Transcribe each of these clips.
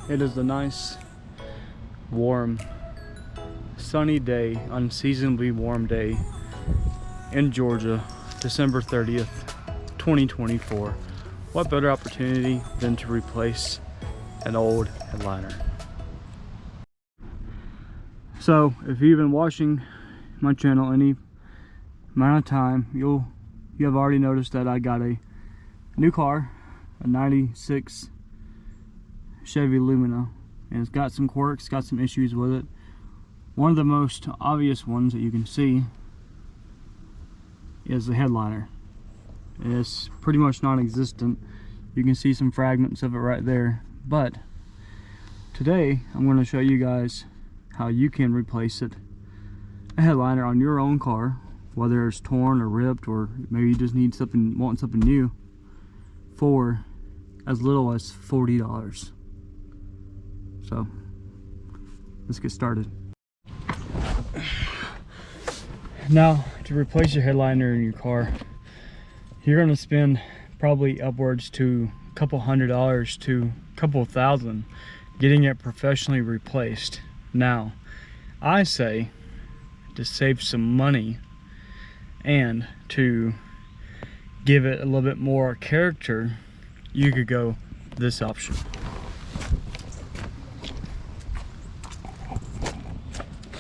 It is a nice, warm, sunny day, unseasonably warm day in Georgia, December 30th, 2024. What better opportunity than to replace an old headliner? So, if you've been watching my channel any amount of time, you have already noticed that I got a new car, a 96 Chevy Lumina, and it's got some quirks, got some issues with it. One of the most obvious ones that you can see is the headliner. It's pretty much non-existent. You can see some fragments of it right there. But today I'm going to show you guys how you can replace a headliner on your own car, whether it's torn or ripped, or maybe you just need something, want something new, for as little as $40. So let's get started. Now, to replace your headliner in your car, you're going to spend probably upwards to a couple $100 to a couple thousand getting it professionally replaced. Now, I say to save some money and to give it a little bit more character, you could go this option.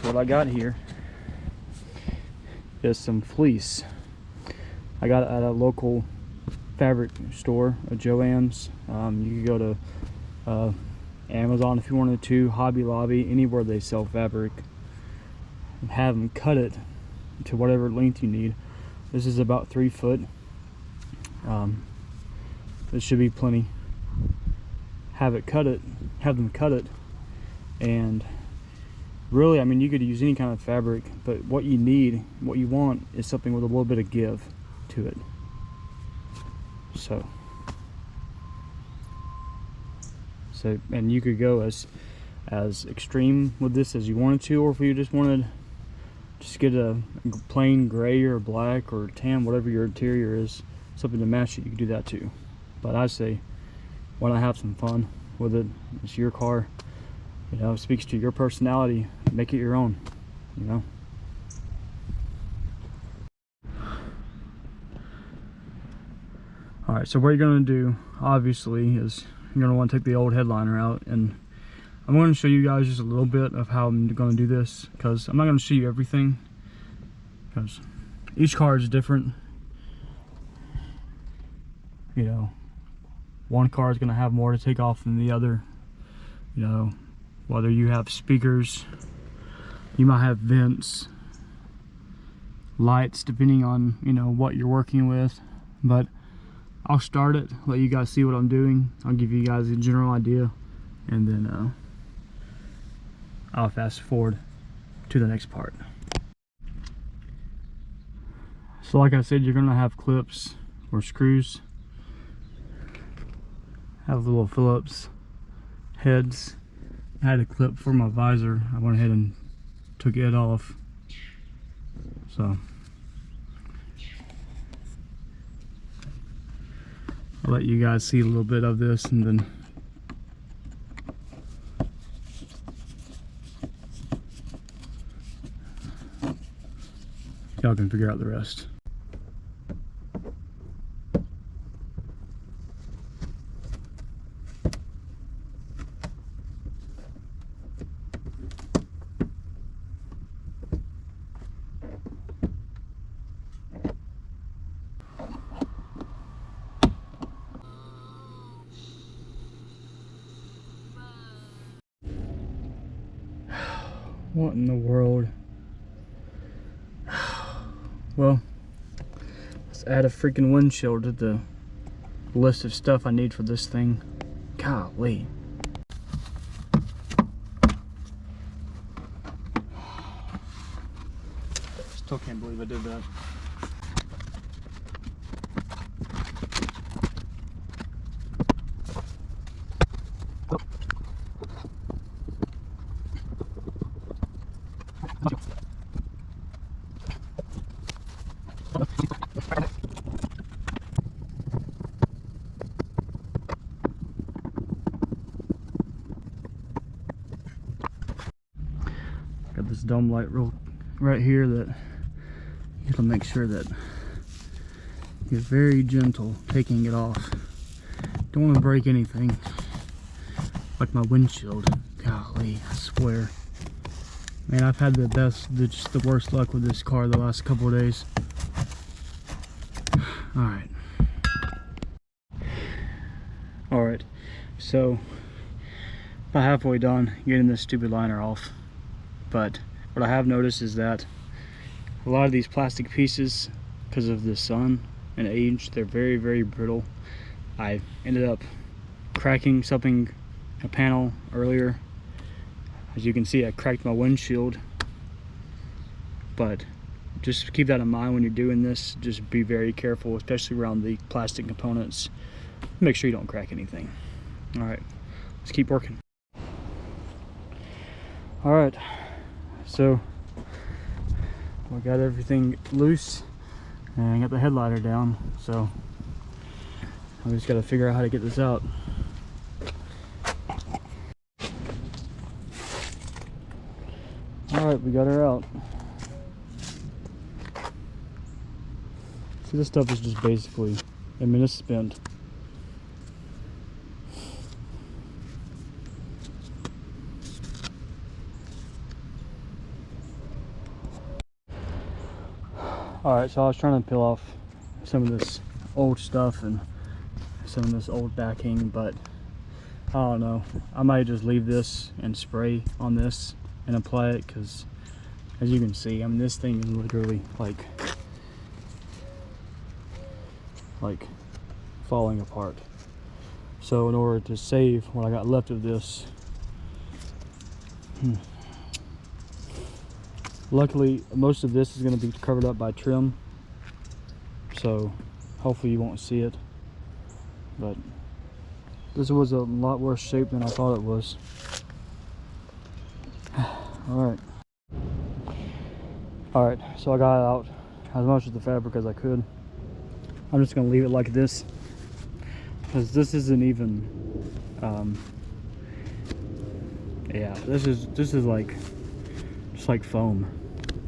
So what I got here is some fleece. I got it at a local fabric store, a Joann's. You could go to Amazon if you wanted to, Hobby Lobby, anywhere they sell fabric, and have them cut it to whatever length you need. This is about 3 foot. This should be plenty. Have them cut it, and really, I mean, you could use any kind of fabric, but what you want is something with a little bit of give to it. So, and you could go as extreme with this as you wanted to, or if you just wanted just get a plain gray or black or tan, whatever your interior is, something to match it, you can do that too. But I say, why not have some fun with it? It's your car, you know, it speaks to your personality. Make it your own, you know. Alright, so what you're going to do, obviously, is you're going to want to take the old headliner out, and I'm going to show you guys just a little bit of how I'm going to do this, because I'm not going to show you everything, because each car is different. You know, one car is going to have more to take off than the other. You know, whether you have speakers, you might have vents, lights, depending on, you know, what you're working with. But I'll start it, let you guys see what I'm doing. I'll give you guys a general idea, and then I'll fast forward to the next part. So like I said, you're gonna have clips or screws, have little Phillips heads. I had a clip for my visor. I went ahead and took it off. So I'll let you guys see a little bit of this, and then y'all can figure out the rest. What in the world? Well, let's add a freaking windshield to the list of stuff I need for this thing. Golly. Still can't believe I did that. dome light right here that you gotta make sure that you're very gentle taking it off. Don't want to break anything, like my windshield. Golly, I swear. Man, I've had just the worst luck with this car the last couple of days. Alright. Alright, so about halfway done getting this stupid liner off. But what I have noticed is that a lot of these plastic pieces, because of the sun and age, they're very, very brittle. I ended up cracking something, a panel earlier. As you can see, I cracked my windshield. But just keep that in mind when you're doing this. Just be very careful, especially around the plastic components. Make sure you don't crack anything. Alright, let's keep working. Alright, so we got everything loose and I got the headliner down, so I just got to figure out how to get this out. Alright, we got her out. See, this stuff is just basically, I mean, it's spent. Alright, so I was trying to peel off some of this old stuff and some of this old backing, but I don't know. I might just leave this and spray on this and apply it, because as you can see, I mean, this thing is literally like falling apart. So in order to save what I got left of this, luckily most of this is going to be covered up by trim, so hopefully you won't see it. But this was a lot worse shape than I thought it was. Alright, so I got out as much of the fabric as I could. I'm just going to leave it like this, because this isn't even yeah, this is like just like foam.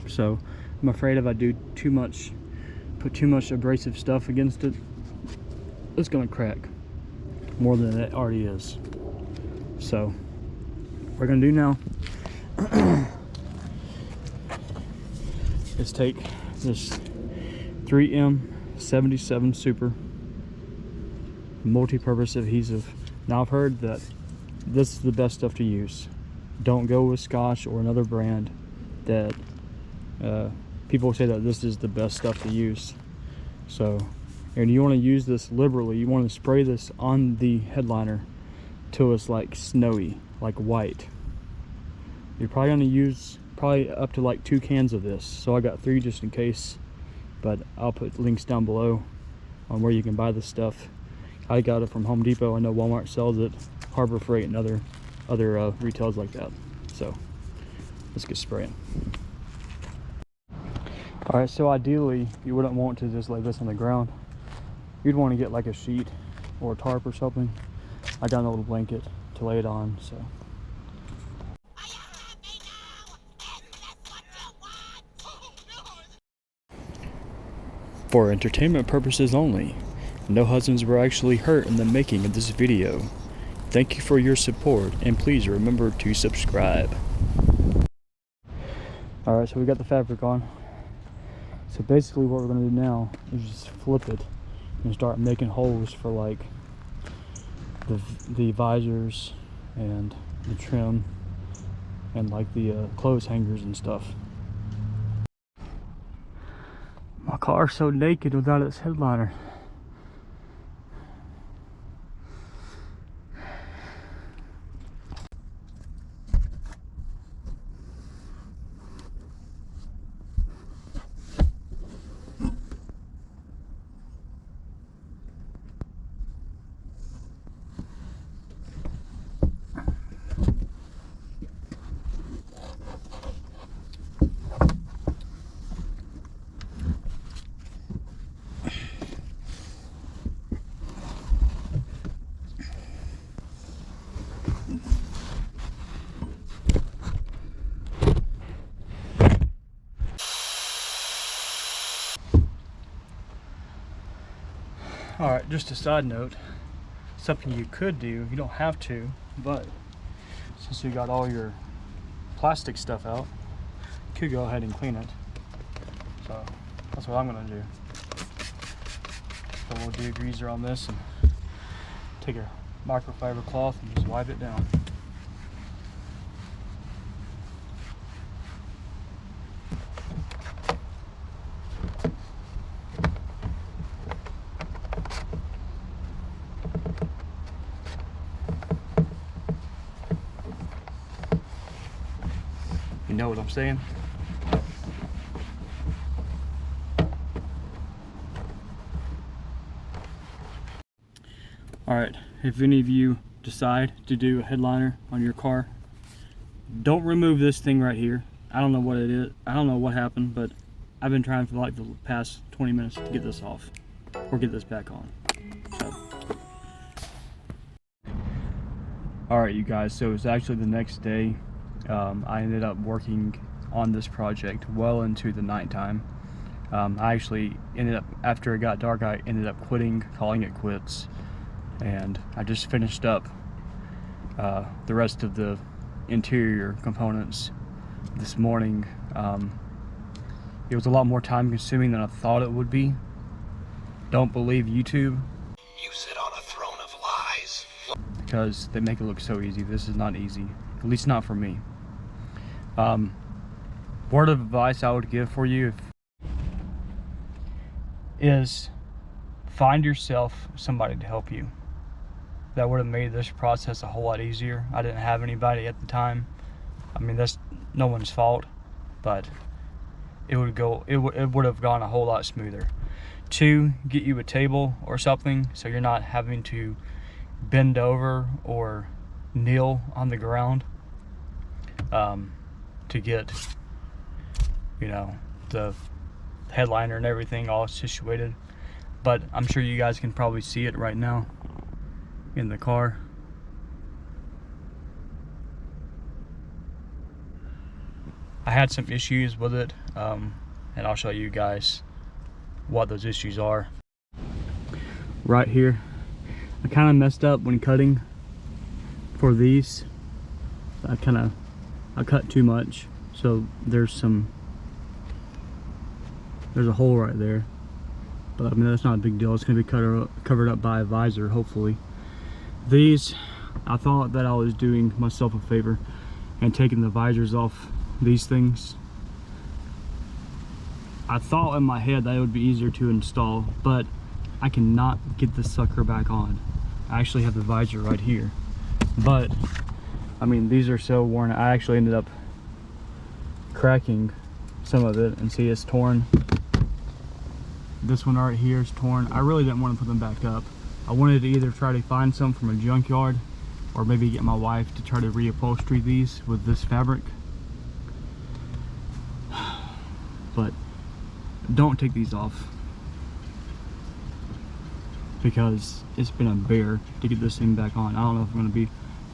So I'm afraid if I do put too much abrasive stuff against it, it's gonna crack more than it already is. So what we're gonna do now is take this 3M77 Super multi-purpose adhesive. Now I've heard that this is the best stuff to use. Don't go with Scotch or another brand that people say that this is the best stuff to use. So, and you want to use this liberally. You want to spray this on the headliner till it's like snowy, like white. You're probably going to use up to like 2 cans of this. So I got 3 just in case, but I'll put links down below on where you can buy this stuff. I got it from Home Depot. I know Walmart sells it, Harbor Freight, and other retails like that. So let's get spraying. Alright, so ideally you wouldn't want to just lay this on the ground. You'd want to get like a sheet or a tarp or something. I got an old blanket to lay it on, so. For entertainment purposes only, no husbands were actually hurt in the making of this video. Thank you for your support, and please remember to subscribe. Alright, so we got the fabric on. So basically what we're going to do now is just flip it and start making holes for like the visors and the trim and like the clothes hangers and stuff. My car's so naked without its headliner. All right, just a side note, something you could do, you don't have to, but since you got all your plastic stuff out, you could go ahead and clean it. So that's what I'm gonna do. Put a little degreaser on this and take a microfiber cloth and just wipe it down. You know what I'm saying? Alright, if any of you decide to do a headliner on your car, don't remove this thing right here. I don't know what it is. I don't know what happened, but I've been trying for like the past 20 minutes to get this off or get this back on. So. Alright, you guys, so it's actually the next day. I ended up working on this project well into the nighttime. I actually ended up, after it got dark, I ended up quitting, calling it quits, and I just finished up the rest of the interior components this morning. It was a lot more time consuming than I thought it would be. Don't believe YouTube. You sit on a throne of lies. Because they make it look so easy. This is not easy, at least not for me. Word of advice I would give for you is find yourself somebody to help you. That would have made this process a whole lot easier. I didn't have anybody at the time. I mean, that's no one's fault, but it would have gone a whole lot smoother. 2, get you a table or something so you're not having to bend over or kneel on the ground to get, you know, the headliner and everything all situated. But I'm sure you guys can probably see it right now in the car. I had some issues with it, and I'll show you guys what those issues are. Right here, I kind of messed up when cutting for these. I cut too much, so there's a hole right there, but I mean, that's not a big deal. It's gonna be covered up by a visor, hopefully. These, I thought that I was doing myself a favor and taking the visors off these things. I thought in my head that it would be easier to install, but I cannot get this sucker back on. I actually have the visor right here, but I mean, these are so worn. I actually ended up cracking some of it, and see, it's torn. This one right here is torn. I really didn't want to put them back up. I wanted to either try to find some from a junkyard or maybe get my wife to try to reupholstery these with this fabric. But don't take these off, because it's been a bear to get this thing back on. I don't know if I'm gonna be,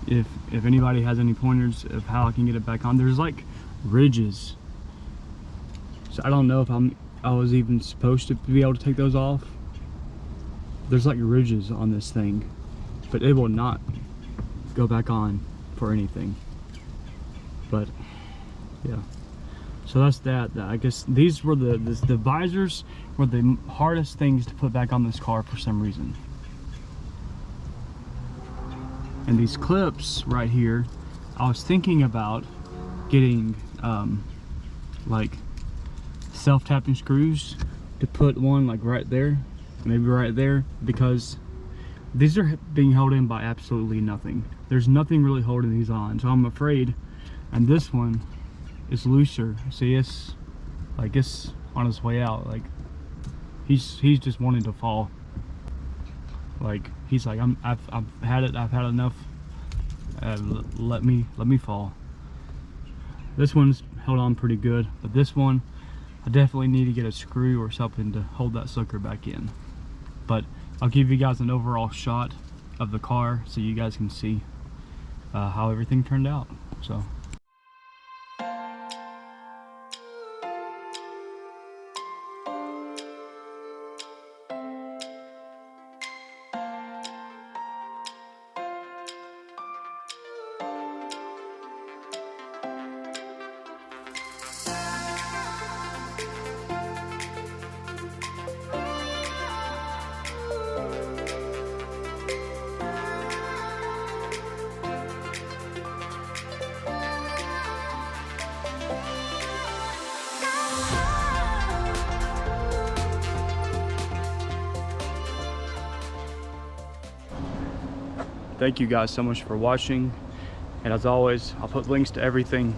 if anybody has any pointers of how I can get it back on. There's like ridges, so I don't know if I was even supposed to be able to take those off. There's like ridges on this thing, but it will not go back on for anything. But yeah, so that's that. I guess these were the visors were the hardest things to put back on this car for some reason. And these clips right here, I was thinking about getting like self-tapping screws to put one like right there, maybe right there, because these are being held in by absolutely nothing. There's nothing really holding these on, so I'm afraid. And this one is looser. See, it's like it's on its way out. Like he's just wanting to fall. Like he's like, I've had it. I've had enough. Let me fall. This one's held on pretty good, but this one, I definitely need to get a screw or something to hold that sucker back in. But I'll give you guys an overall shot of the car so you guys can see how everything turned out. So. thank you guys so much for watching. And as always, I'll put links to everything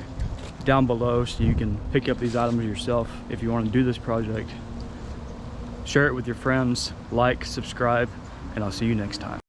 down below so you can pick up these items yourself if you want to do this project. Share it with your friends, like, subscribe, and I'll see you next time.